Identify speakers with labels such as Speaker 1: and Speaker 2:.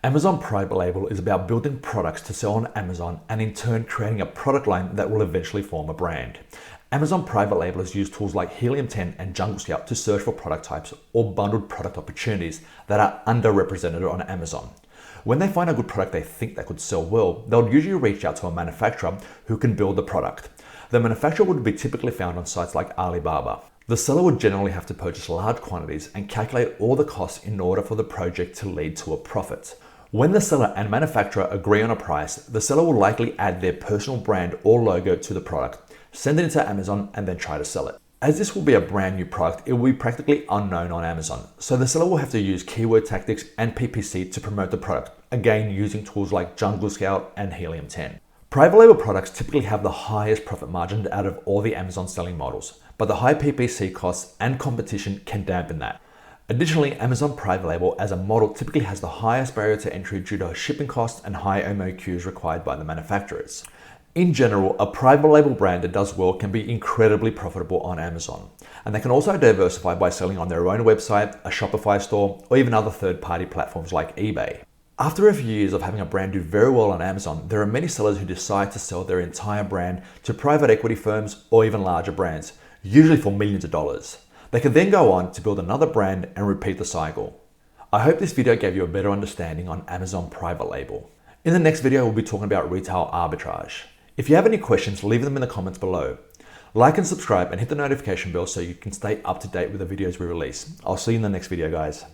Speaker 1: Amazon private label is about building products to sell on Amazon and in turn creating a product line that will eventually form a brand. Amazon private labelers use tools like Helium 10 and Jungle Scout to search for product types or bundled product opportunities that are underrepresented on Amazon. When they find a good product they think that could sell well, they'll usually reach out to a manufacturer who can build the product. The manufacturer would be typically found on sites like Alibaba. The seller would generally have to purchase large quantities and calculate all the costs in order for the project to lead to a profit. When the seller and manufacturer agree on a price, the seller will likely add their personal brand or logo to the product, send it into Amazon, and then try to sell it. As this will be a brand new product, it will be practically unknown on Amazon, so the seller will have to use keyword tactics and PPC to promote the product, again using tools like Jungle Scout and Helium 10. Private label products typically have the highest profit margins out of all the Amazon selling models, but the high PPC costs and competition can dampen that. Additionally, Amazon private label as a model typically has the highest barrier to entry due to shipping costs and high MOQs required by the manufacturers. In general, a private label brand that does well can be incredibly profitable on Amazon, and they can also diversify by selling on their own website, a Shopify store, or even other third-party platforms like eBay. After a few years of having a brand do very well on Amazon, there are many sellers who decide to sell their entire brand to private equity firms or even larger brands, usually for millions of dollars. They can then go on to build another brand and repeat the cycle. I hope this video gave you a better understanding on Amazon private label. In the next video, we'll be talking about retail arbitrage. If you have any questions, leave them in the comments below. Like and subscribe and hit the notification bell so you can stay up to date with the videos we release. I'll see you in the next video, guys.